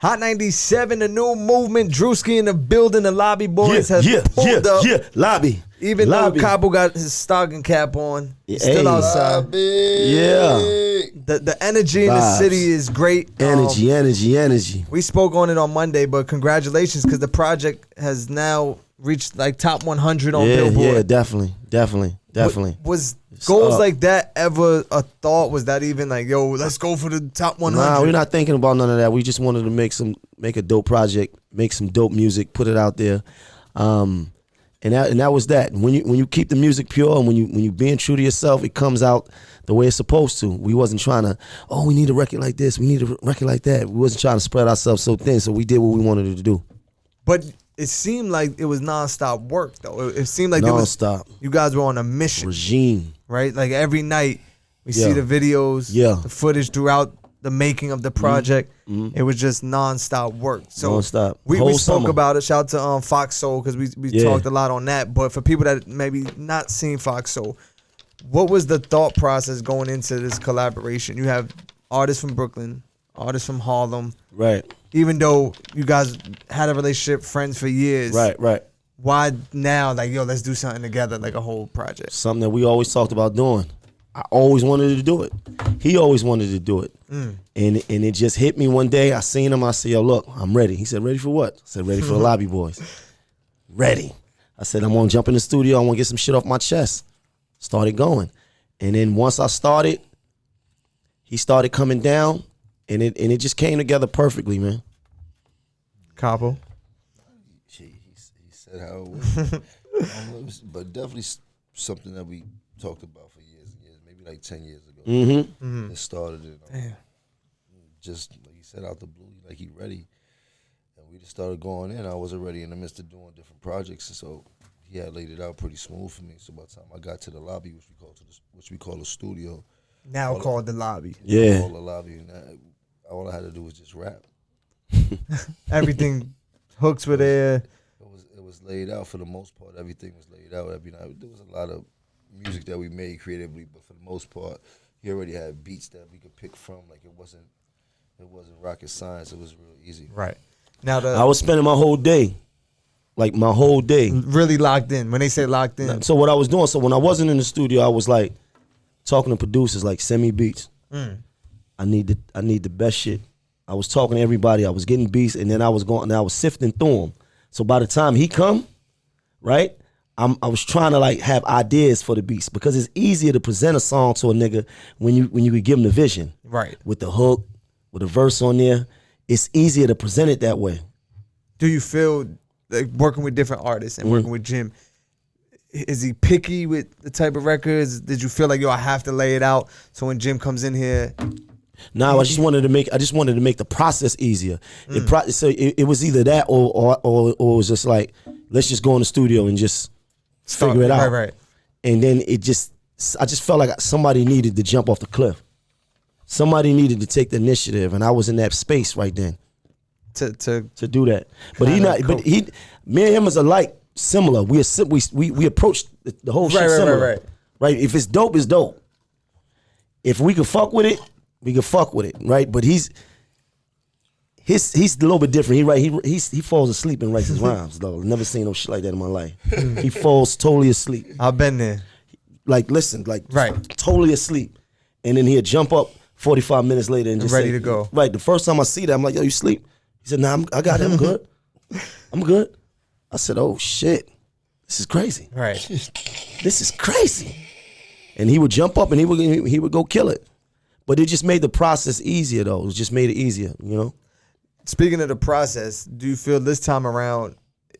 Hot 97, the new movement. Drewski in the building. The Lobby Boyz has pulled up. Yeah, Lobby. Even though Capo got his stocking cap on, he's still outside. Lobby. Yeah. The energy in the city is great. Energy. We spoke on it on Monday, but congratulations because the project has now reached like top 100 on Billboard. Yeah, definitely. Was goals like that ever a thought? Was that even like, yo, let's go for the top 100? Nah, we're not thinking about none of that. We just wanted to make a dope project, make some dope music, put it out there, and that was that. When you keep the music pure and when you being true to yourself, it comes out the way it's supposed to. We wasn't trying to, we need a record like this, we need a record like that. We wasn't trying to spread ourselves so thin, so we did what we wanted to do. But it seemed like it was nonstop work, though. It seemed like you guys were on a mission. Regime. Right? Like every night we see the videos, the footage throughout the making of the project. Mm-hmm. It was just nonstop work. So nonstop. We spoke about it. Shout out to Fox Soul because we talked a lot on that. But for people that maybe not seen Fox Soul, what was the thought process going into this collaboration? You have artists from Brooklyn, artists from Harlem. Right. Even though you guys had a relationship, friends for years. Right. Why now, like, yo, let's do something together, like a whole project? Something that we always talked about doing. I always wanted to do it. He always wanted to do it. And it just hit me one day. I seen him. I said, yo, look, I'm ready. He said, ready for what? I said, ready for the Lobby Boyz. Ready. I said, I'm going to jump in the studio. I want to get some shit off my chest. Started going. And then once I started, he started coming down. And it just came together perfectly, man. Capo? He said how it was. But definitely something that we talked about for years and years, maybe like 10 years ago. It started in, just like he said, out the blue, like he ready. And we just started going in. I was already in the midst of doing different projects, and so he had laid it out pretty smooth for me. So by the time I got to the lobby, which we call a studio. Now called the lobby. Yeah. Called the lobby. And all I had to do was just rap. Everything, hooks were there. It was laid out for the most part. Everything was laid out every night. There was a lot of music that we made creatively, but for the most part, he already had beats that we could pick from. Like it wasn't rocket science. It was real easy. Right. Now I was spending my whole day, really locked in. When they say locked in. So what I was doing, so when I wasn't in the studio, I was like talking to producers, like send me beats. I need the best shit. I was talking to everybody. I was getting beats, and then I was sifting through them. So by the time he come, right, I was trying to like have ideas for the beats because it's easier to present a song to a nigga when you could give him the vision, right, with the hook, with a verse on there. It's easier to present it that way. Do you feel like working with different artists and working with Jim? Is he picky with the type of records? Did you feel like, yo, I have to lay it out so when Jim comes in here? No, I just wanted to make the process easier. So it was either that or it was just like, let's just go in the studio and just figure it out. Right. And then I just felt like somebody needed to jump off the cliff. Somebody needed to take the initiative, and I was in that space right then to do that. But me and him is alike, similar. We approach the whole shit similar. Right. If it's dope, it's dope. If we can fuck with it, we can fuck with it, right? But he's a little bit different. He falls asleep and writes his rhymes, though. Never seen no shit like that in my life. He falls totally asleep. I've been there. Like, listen, like totally asleep. And then he'll jump up 45 minutes later and just ready to go. Right. The first time I see that, I'm like, yo, you sleep? He said, nah, I got it. I'm good. I'm good. I said, oh, shit. This is crazy. Right. This is crazy. And he would jump up and he would go kill it. But it just made the process easier, though. It just made it easier, you know? Speaking of the process, do you feel this time around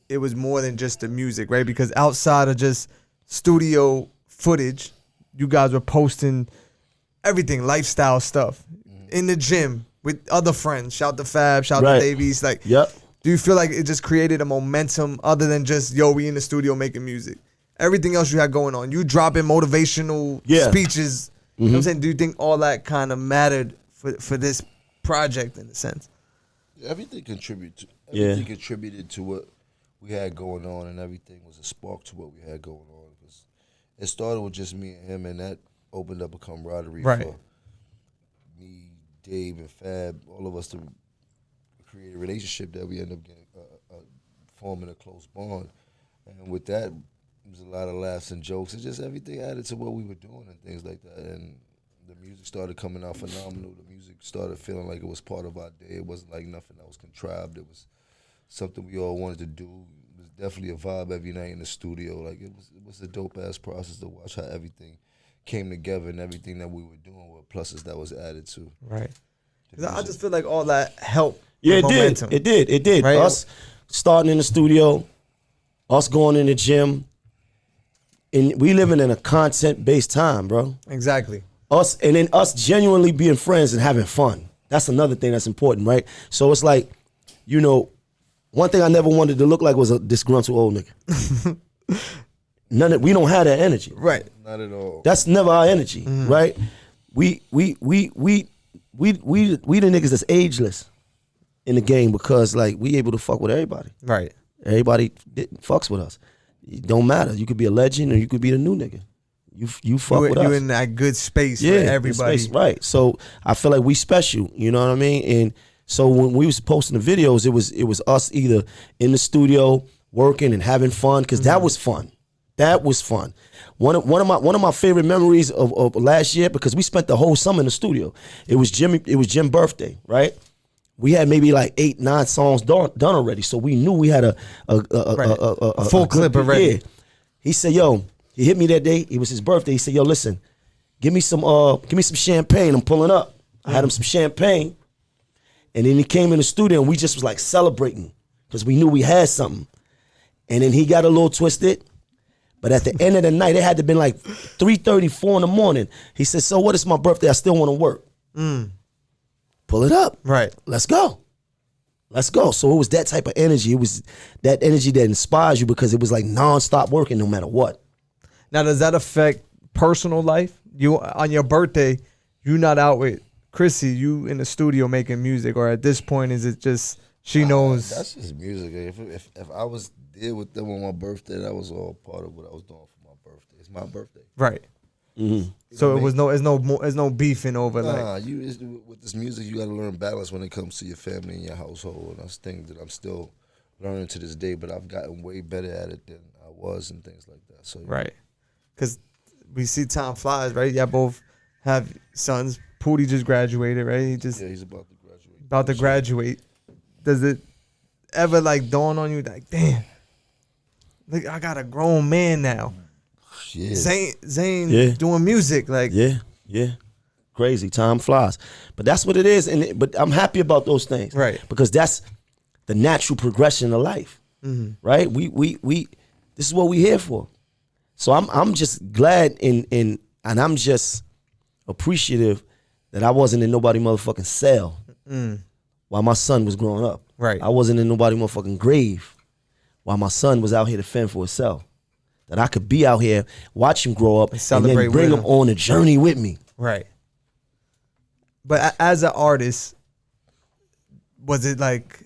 it was more than just the music, right? Because outside of just studio footage, you guys were posting everything, lifestyle stuff, in the gym with other friends. Shout to Fab, shout to Davies. Like, do you feel like it just created a momentum other than just, yo, we in the studio making music? Everything else you had going on, you dropping motivational speeches. You know what I'm saying? Do you think all that kind of mattered for this project in a sense? Everything contributed to what we had going on, and everything was a spark to what we had going on. It started with just me and him, and that opened up a camaraderie for me, Dave, and Fab, all of us to create a relationship that we end up getting forming a close bond, and with that, there was a lot of laughs and jokes, and just everything added to what we were doing and things like that. And the music started coming out phenomenal. The music started feeling like it was part of our day. It wasn't like nothing that was contrived. It was something we all wanted to do. It was definitely a vibe every night in the studio. Like it was a dope ass process to watch how everything came together and everything that we were doing with pluses that was added to. Right. Because I just feel like all that helped. Yeah, it momentum. did. It did. Right? Us starting in the studio, us going in the gym, and we living in a content-based time, bro. Exactly. Us genuinely being friends and having fun. That's another thing that's important, right? So it's like, you know, one thing I never wanted to look like was a disgruntled old nigga. We don't have that energy. Right. Not at all. That's never our energy, right? We the niggas that's ageless in the game because like we able to fuck with everybody. Right. Everybody fucks with us. It don't matter. You could be a legend or you could be the new nigga. You fuck with us. You in that good space for everybody. Space, right. So I feel like we special, you know what I mean? And so when we was posting the videos, it was us either in the studio working and having fun, because that was fun. That was fun. One of my favorite memories of last year, because we spent the whole summer in the studio. It was Jim's birthday, right? We had maybe like 8-9 songs done already, so we knew we had a full clip already. Yeah. He said, "Yo," he hit me that day. It was his birthday. He said, "Yo, listen, give me some champagne. I'm pulling up." I had him some champagne, and then he came in the studio, and we just was like celebrating because we knew we had something. And then he got a little twisted. But at the end of the night, it had to been like 3:30, 4 in the morning. He said, "So what? It's my birthday. I still want to work." Pull it up. Right. Let's go. Let's go. So it was that type of energy. It was that energy that inspires you because it was like nonstop working no matter what. Now, does that affect personal life? You on your birthday, you not out with Chrissy, you in the studio making music, or at this point is it just she knows? That's just music. If I was there with them on my birthday, that was all part of what I was doing for my birthday. It's my birthday. Right. Mm-hmm. So it was there's no beefing over like. With this music, you got to learn balance when it comes to your family and your household. And that's things that I'm still learning to this day, but I've gotten way better at it than I was and things like that. So Right. Because we see time flies, right? Y'all both have sons. Pootie just graduated, right? He's about to graduate. About to graduate. Does it ever like dawn on you like, damn, look, I got a grown man now. Yeah. Zane doing music, like yeah, crazy. Time flies, but that's what it is. But I'm happy about those things, right? Because that's the natural progression of life, right? We this is what we here for. So I'm just glad and I'm just appreciative that I wasn't in nobody motherfucking cell while my son was growing up. Right. I wasn't in nobody motherfucking grave while my son was out here to fend for himself. That I could be out here, watch him grow up, and then bring him on a journey with me. Right. But as an artist, was it like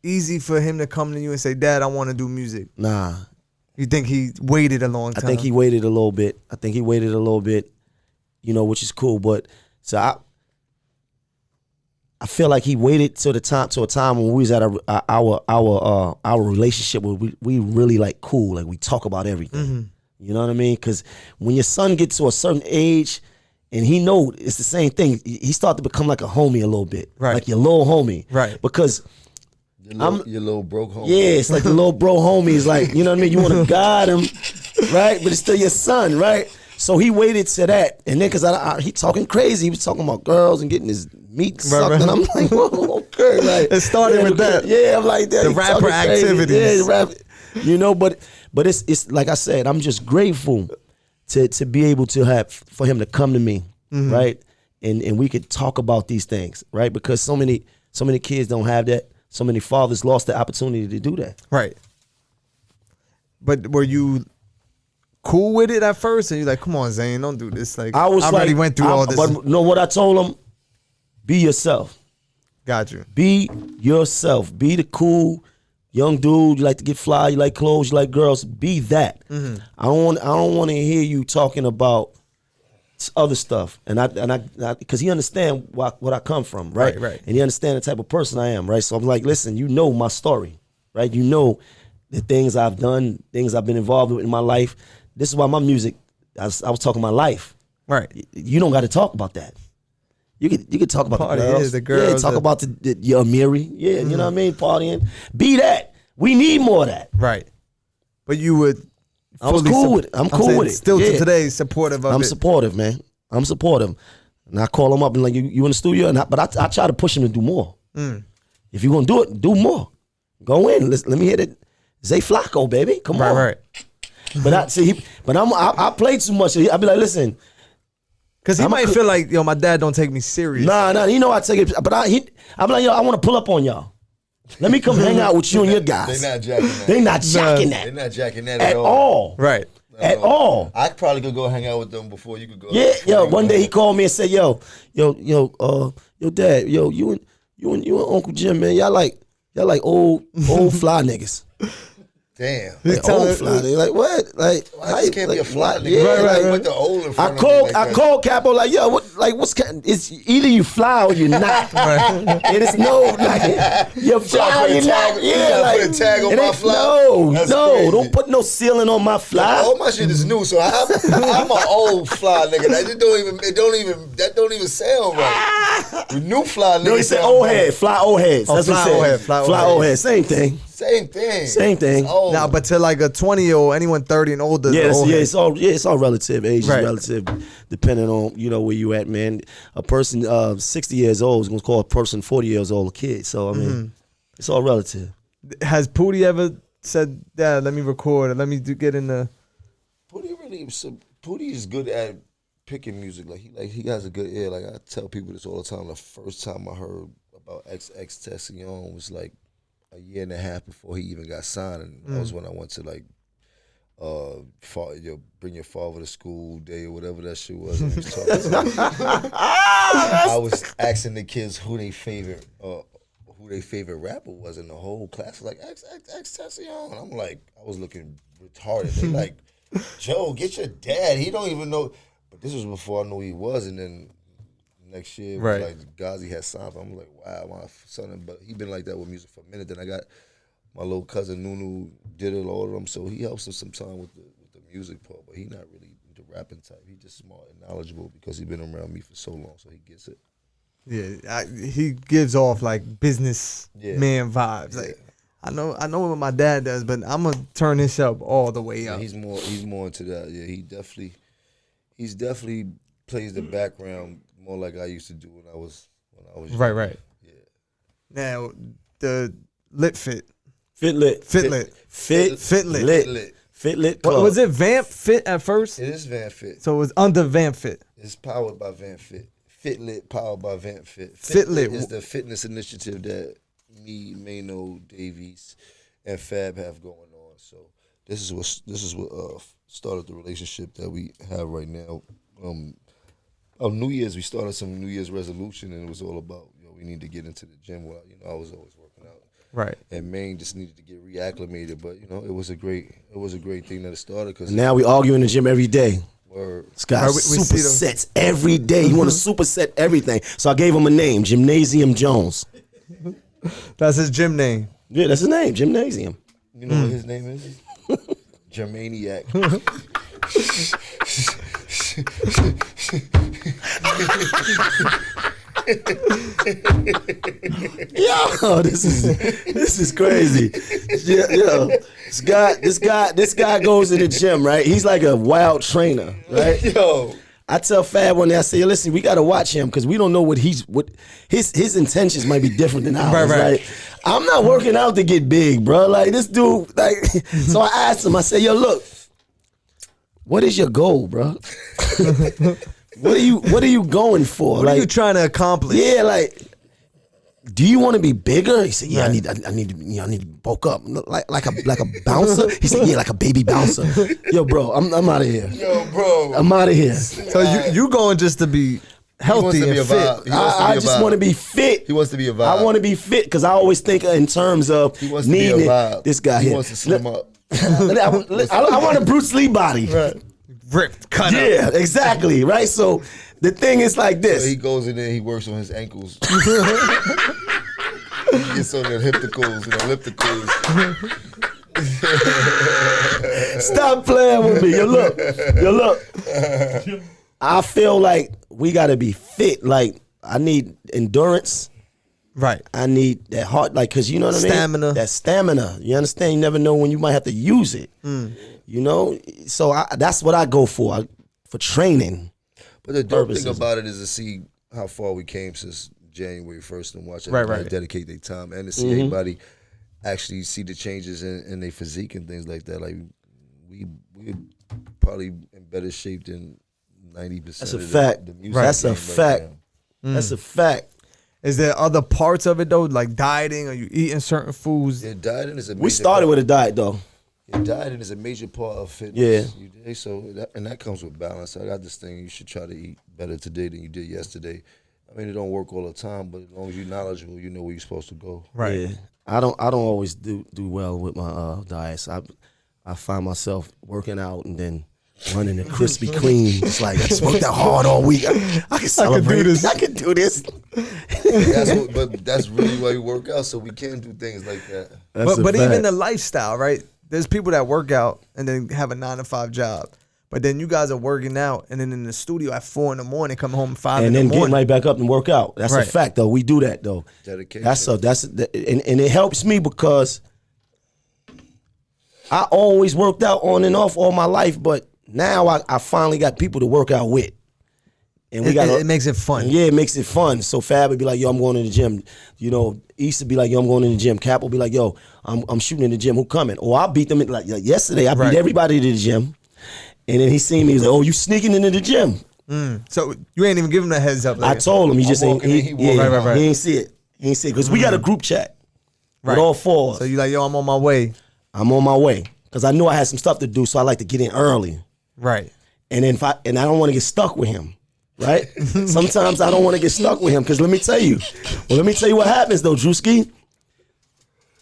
easy for him to come to you and say, "Dad, I want to do music"? Nah. You think he waited a long time? I think he waited a little bit. You know, which is cool. But so I feel like he waited to a time when we was at our relationship where we really like cool, like we talk about everything. You know what I mean? Because when your son gets to a certain age, and he know it's the same thing, he start to become like a homie a little bit, right? Like your little homie, right? Because your little broke homie. Yeah, it's like the little bro homie is like, you know what I mean? You want to guide him, right? But it's still your son, right? So he waited to that, and then because he talking crazy, he was talking about girls and getting his meat sucked, right. And I'm like, whoa, okay, like it started with that. Yeah, I'm like that. The rapper activities, you know. But it's like I said, I'm just grateful to be able to for him to come to me, right, and we could talk about these things, right, because so many kids don't have that. So many fathers lost the opportunity to do that, right. But were you cool with it at first, and you're like, "Come on, Zane, don't do this." Like I already went through all this. But know what I told him? Be yourself. Got you. Be yourself. Be the cool young dude. You like to get fly. You like clothes. You like girls. Be that. I don't want to hear you talking about other stuff, and I because he understand what I come from, right? Right. And he understand the type of person I am, right? So I'm like, listen, you know my story, right? You know the things I've done, things I've been involved with in my life. This is why my music, I was talking my life. Right. You don't got to talk about that. You could talk about Party, the girls. Yeah, talk about your Amiri. Yeah, you know what I mean? Partying. Be that. We need more of that. Right. But you would. I was cool with it. I'm cool with it. Still to today, supportive of it. I'm supportive, man. I'm supportive. And I call him up and like, you in the studio? But I try to push him to do more. If you're going to do it, do more. Go in. Let me hit it. Zay Flacco, baby. Come on. Right. But I play too much. I be like, listen. Because he might feel like, yo, my dad don't take me serious. Nah, you know I take it. But I be like, yo, I want to pull up on y'all. Let me come hang out with you and your guys. They not jacking that. They not jacking that. They're not jacking that at all. Right. At all. I probably could go hang out with them before you could go. Yeah, yo. One day he called me and said, yo, dad, yo, you and Uncle Jim, man, y'all like old fly niggas. Damn. Like, old fly niggas. Like what? Like I just can't be a fly nigga. Yeah, Like put the old in front of me. I called Capo like, yo, what's it's either you fly or you're not. It is no like you're fly or you're not. Yeah, like put a tag on my fly. No, don't put no ceiling on my fly. All my shit is new, so I'm an old fly nigga. That don't even sound right. The new fly nigga. No, he said old head, fly old heads. That's what he said. Fly old head. Same thing. Same thing. Nah, but to like a 20-year-old, anyone 30 and older. It's all relative. Age is relative, depending on where you at, man. A person 60 years old is gonna call a person 40 years old a kid. So I mean, it's all relative. Has Pootie ever said, "Dad, let me record, let me get in the"? Pootie is good at picking music. Like he has a good ear. Like I tell people this all the time. The first time I heard about XXXTentacion was like a year and a half before he even got signed, and that was when I went to like bring your father to school day or whatever that shit was. And was talking to I was asking the kids who their favorite rapper was, and the whole class was like XXXTentacion. And I'm like, I was looking retarded. They like, Joe, get your dad. He don't even know. But this was before I knew he was, and then next year, was like Ghazi had signed. I'm like, wow, my son. But he been like that with music for a minute. Then I got my little cousin Nunu did it, all of them. So he helps him sometime with the music part. But he not really the rapping type. He just smart and knowledgeable because he been around me for so long. So he gets it. Yeah, he gives off like business man vibes. Like I know what my dad does, but I'm gonna turn this up all the way up. He's more into that. Yeah, he's definitely plays the background more like I used to do when I was right. Yeah. Now the Fit Lit. Club. Was it Vamp Fit at first? It is Vamp Fit. So it was under Vamp Fit. It's powered by Vamp Fit. Fit Lit powered by Vamp Fit. Fit Lit is the fitness initiative that me, Maino, Davies, and Fab have going on. So this is what started the relationship that we have right now. On New Year's, we started some New Year's resolution, and it was all about, we need to get into the gym. Well, I was always working out. Right. And Maine just needed to get reacclimated, but it was a great thing that it started. Cause now we argue in the gym every day. Word. This guy supersets every day. He want to superset everything. So I gave him a name, Gymnasium Jones. That's his gym name. Yeah, that's his name, Gymnasium. You know what his name is? Germaniac. Yo, this is crazy. Yo, this guy goes to the gym, right? He's like a wild trainer, right? Yo, I tell Fab one day, I say, listen, we gotta watch him because we don't know what his intentions might be different than ours. Right. I'm not working out to get big, bro. Like this dude, like. So I asked him, I said, yo, look, what is your goal, bro? What are you going for? What are you trying to accomplish? Yeah, like, do you want to be bigger? He said, yeah, I need to bulk up, like a bouncer. He said, yeah, like a baby bouncer. Yo, bro, I'm out of here. Yo, bro, I'm out of here. So you going just to be healthy and fit? I just want to be fit. He wants to be a vibe. I want to be fit because I always think in terms of needing this guy he here. Wants to slim up. I want a Bruce Lee body. Right. ripped, cut up. Yeah, exactly, right? So the thing is like this. So he goes in there, he works on his ankles. He gets on the ellipticals and ellipticals. Stop playing with me. Yo, look. I feel like we gotta be fit. Like, I need endurance. Right. I need that heart, like, cause you know what I mean? Stamina. That stamina. You understand? You never know when you might have to use it. You know? So that's what I go for training. But the dope thing about it is to see how far we came since January 1st and watch everybody dedicate their time and to see everybody actually see the changes in their physique and things like that. Like, we're probably in better shape than 90% That's a of fact. the music. That's a fact. That's a fact. Is there other parts of it though, like dieting? Are you eating certain foods? Yeah, dieting is a major We started part. with a diet though. Yeah, dieting is a major part of fitness. Yeah. You dig? So that comes with balance. I got this thing. You should try to eat better today than you did yesterday. I mean, it don't work all the time, but as long as you're knowledgeable, you know where you're supposed to go. Right. Yeah. I don't always do well with my diets. I find myself working out and then running the Krispy Kreme. It's like I just worked out hard all week. I can celebrate. I can do this. But that's really why we work out, so we can do things like that. But even the lifestyle, right? There's people that work out and then have a 9-to-5 job. But then you guys are working out and then in the studio at 4 a.m, come home 5 and in the then morning. getting right back up and work out. That's a fact though. We do that though. Dedication. And it helps me because I always worked out on and off all my life, but now I finally got people to work out with. And it makes it fun. Yeah, it makes it fun. So Fab would be like, yo, I'm going to the gym. You know, East would be like, yo, I'm going to the gym. Cap will be like, yo, I'm shooting in the gym. Who coming? Or I'll beat them. Like yesterday, I beat everybody to the gym. And then he seen me. He's like, oh, you sneaking into the gym. So you ain't even give him a heads up. I told him. He just ain't. He ain't see it. He ain't see it. Because we got a group chat with all four. So you like, yo, I'm on my way. I'm on my way. Because I knew I had some stuff to do, so I like to get in early. Right. And then I don't want to get stuck with him. Right? Sometimes I don't want to get stuck with him. Because let me tell you what happens though, Drewski.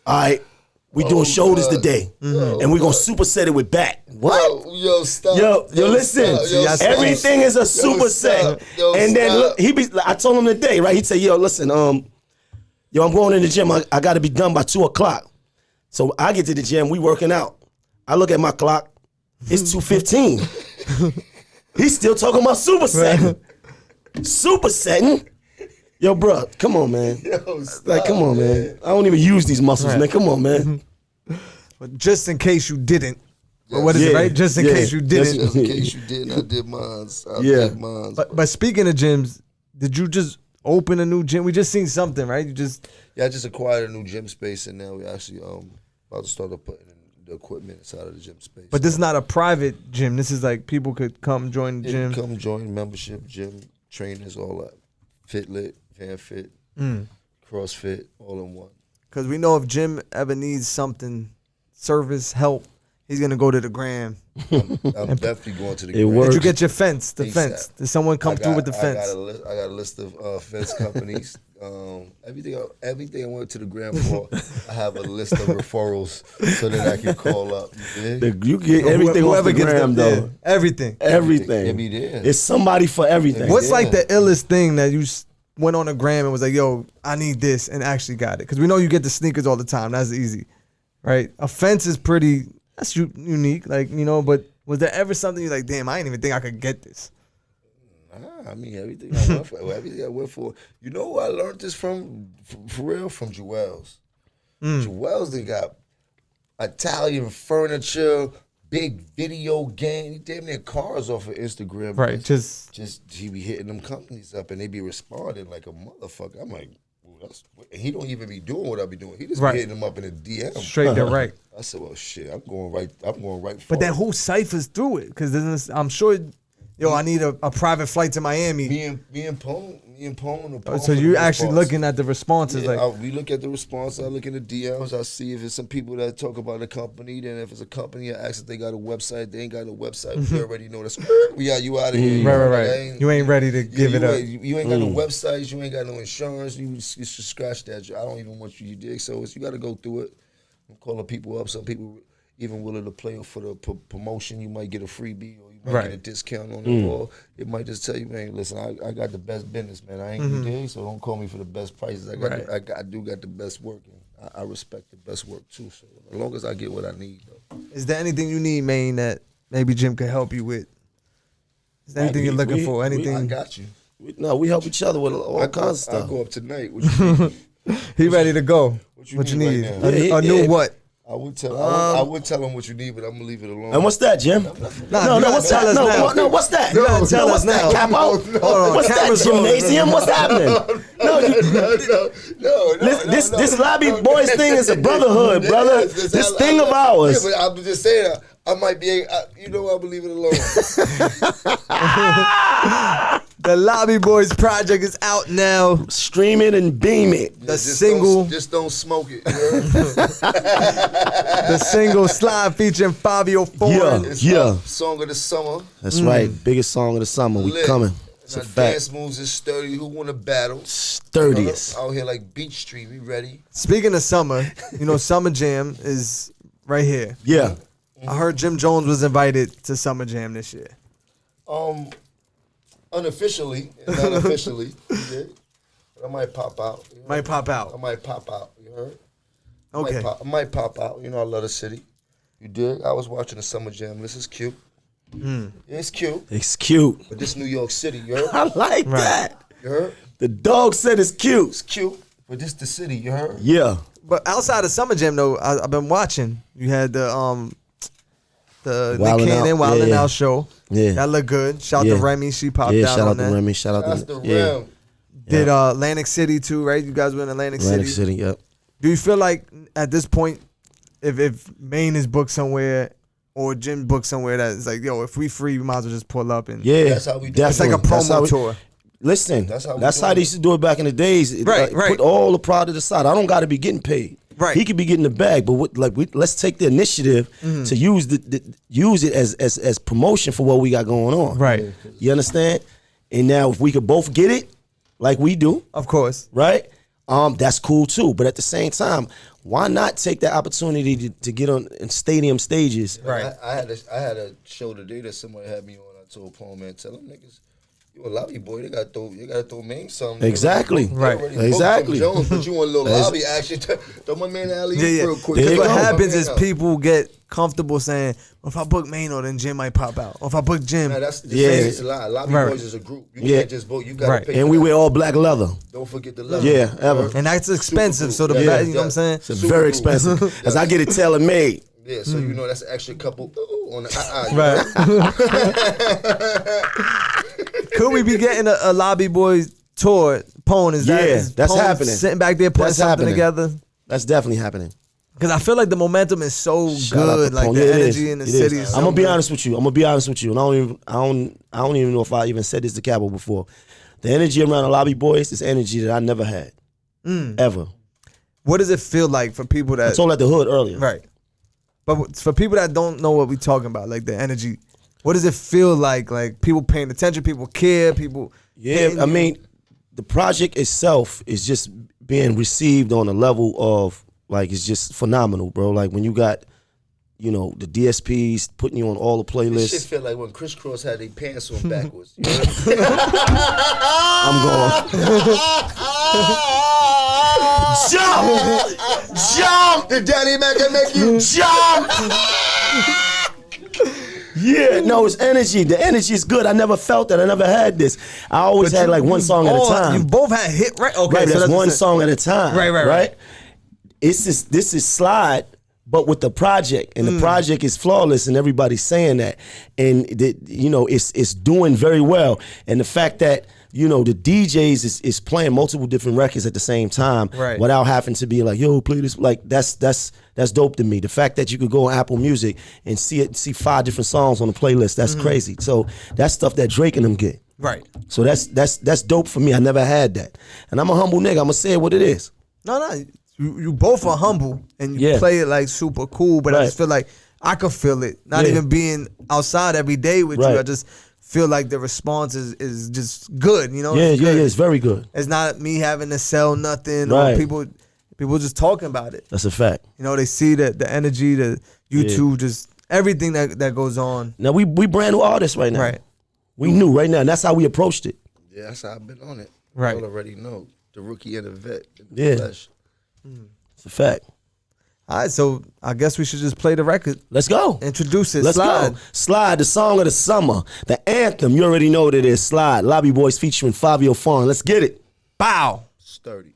All right. We doing shoulders today, and we're gonna superset it with back. What? Yo, stop. Yo, listen. Everything is a superset. And then look, I told him today, right? He said, "Yo, listen, I'm going in the gym. I got to be done by 2:00." So I get to the gym. We working out. I look at my clock. It's 2:15. He's still talking about supersetting. Supersetting. Yo, bro, come on, man. Yo, stop, like, come on, man. I don't even use these muscles, man. Come on, man. But just in case you didn't. Or what is it, right? Just in case you didn't. Just in case you didn't, I did mine. I did mine. But speaking of gyms, did you just open a new gym? We just seen something, right? I just acquired a new gym space, and now we actually about to start putting the equipment inside of the gym space. But this is not a private gym. This is like people could come join the gym. Come join membership, gym, trainers, all that. Fitlit, FanFit, CrossFit, all in one. Because we know if Jim ever needs something, service, help, he's going to go to the gram. I'm definitely going to the gram. works. Did you get your fence, the ASAP. fence? Did someone come through with the fence? I got a list of fence companies. Everything I went to the gram for, I have a list of referrals so that I can call up. You get everything off the gram, though. Everything. Everything. Be there. It's somebody for everything. What's like the illest thing that you went on a gram and was like, yo, I need this, and actually got it? Because we know you get the sneakers all the time. That's easy, right? A fence is that's unique, like, you know, but was there ever something you're like, damn, I didn't even think I could get this? I mean, everything I went for. You know who I learned this from? For real? From Joel's. Joel's, they got Italian furniture, big video game. He damn near cars off of Instagram. Right, just he be hitting them companies up, and they be responding like a motherfucker. I'm like, he don't even be doing what I be doing. He just be hitting them up in a DM. Straight direct. I said, well, shit, I'm going right. But then who ciphers through it? Because I'm sure, yo, I need a private flight to Miami. Me and Pone. So you actually looking at the responses? Yeah, we look at the response. I look in the DMs. I see if it's some people that talk about the company. Then if it's a company, I ask if they got a website. They ain't got a website. We already know that's you out of here. Right. You ain't ready to give it up. You ain't got no websites. You ain't got no insurance. You should scratch that. I don't even want you. You dig? So you got to go through it. I'm calling people up. Some people even willing to play for the promotion. You might get a freebie or you might get a discount on it, or it might just tell you, man, listen, I got the best business, man. I ain't you dig, so don't call me for the best prices. I do got the best work, and I respect the best work too. So as long as I get what I need, though. Is there anything you need, Maine, that maybe Jim could help you with? Is there anything you're looking for? Anything? I got you. We help each other with all kinds of stuff. I'll go up tonight. What you need? He ready to go. What you need? Right A new what? I would tell him what you need, but I'm gonna leave it alone. And what's that, Jim? No, what's that? No, what's that? You gotta tell us now. Capo? What's that, gymnasium? What's happening? This Lobby Boyz thing is a brotherhood, brother. This thing of ours. Yeah, but I'm just saying, I might be, I'm gonna leave it alone. The Lobby Boyz project is out now. Stream it and beam it. The single. Just don't smoke it. The single Slide featuring Fabio Foreign. Yeah. Song of the summer. That's right. Biggest song of the summer. We coming. It's a fact. Dance moves is sturdy. Who want to battle? Sturdiest. Out here like Beach Street. We ready? Speaking of summer, Summer Jam is right here. Yeah. I heard Jim Jones was invited to Summer Jam this year. Unofficially, and unofficially, yeah. But I might pop out. Might pop out. I might pop out. You heard? Okay. I might pop out. I love the city. You dig? I was watching the Summer Jam. This is cute. It's cute. It's cute. But this New York City, you heard? I like that. You heard? The dog said it's cute. It's cute. But this the city, you heard? Yeah. But outside of Summer Jam though, I've been watching. You had the Nick Wildin' Cannon Out. Wildin' Yeah. Out show. Yeah. That looked good. Shout out to Remy. She popped out shout on out that. to Remy. Shout out That's to the rim. Did Atlantic City too, right? You guys were in Atlantic City. Atlantic City, yep. Do you feel like at this point, if Maine is booked somewhere or Jim booked somewhere that's like, yo, if we free, we might as well just pull up and That's how we do it. it's like a promo tour. Listen, That's that's how how they used to do it back in the days. Right. Put all the pride to the side. I don't got to be getting paid. Right. He could be getting the bag, but let's take the initiative to use use it as promotion for what we got going on. Right. You understand? And now if we could both get it, like we do, Of course. right? That's cool too. But at the same time, why not take that opportunity to get on in stadium stages? Right. I had a show today that somebody had me on. I told Paul, man, tell them niggas, you a lobby boy. You gotta throw Maine something. Exactly. Right. Exactly. Jones, but you want a little lobby action. Throw my man alley Yeah. real quick. Because There you what go. happens is people get comfortable saying, well, if I book Maino, then Jim might pop out. Or if I book Jim. Nah, that's Yeah. it's a lie. Lobby Right. Boys is a group. You Yeah. can't just vote. You gotta Right. pay. And for we that. wear all black leather. Don't forget the level. Yeah, ever. And that's expensive, so the Yeah, bet, you know what I'm saying? It's very expensive. As I get it tailor made. Yeah, so you know that's an extra couple on the Right. Could we be getting a Lobby Boyz tour? Pone, is that's Pone happening. Sitting back there putting That's something happening. together? That's definitely happening. Because I feel like the momentum is so Shout out good. to Like Pone. the Yeah, it energy is. in the It city is. is I'm so gonna be good. honest with you. And I don't even know if I even said this to Cabo before. The energy around the Lobby Boyz is energy that I never had. Ever. What does it feel like for people I that told at the hood earlier. right? But for people that don't know what we're talking about, like the energy, what does it feel like? Like people paying attention, people care, people. Yeah, hitting I you? mean, the project itself is just being received on a level of like it's just phenomenal, bro. Like when you got, the DSPs putting you on all the This playlists. shit feel like when Criss Cross had their pants on backwards. You know? I'm going. Jump! Did Daddy Mac make you Jump! Yeah, no, it's energy. The energy is good. I never felt that. I never had this. I always had like one song at a time. You both had hit right. Okay, Right, so that's one the- song at a time. Right. This is Slide, but with the project, and the project is flawless, and everybody's saying that, and it's doing very well, and the fact that the DJs is playing multiple different records at the same time, Right. without having to be like, yo, play this, like that's dope to me. The fact that you could go on Apple Music and see 5 different songs on the playlist, that's crazy. So that's stuff that Drake and them get. Right. So that's dope for me. I never had that, and I'm a humble nigga. I'm gonna say it what it is. No. You both are humble and you Yeah. play it like super cool, but I Right. just feel like I could feel it. Not Yeah. even being outside every day with you. Right. I just feel like the response is just good. Yeah, It's good. it's very good. It's not me having to sell nothing or Right. people People just talking about it. That's a fact. You know, they see the energy, the YouTube, just everything that goes on. Now we brand new artists right now. Right. We knew right now. And that's how we approached it. Yeah, that's how I've been on it. Right. Y'all already know. The rookie and the vet. Yeah. Flesh. It's a fact. All right, so I guess we should just play the record. Let's go. Introduce it. Let's Slide. go. Slide, the song of the summer. The anthem. You already know what it is. Slide. Lobby Boyz featuring Fabio Fawn. Let's get it. Bow. Sturdy.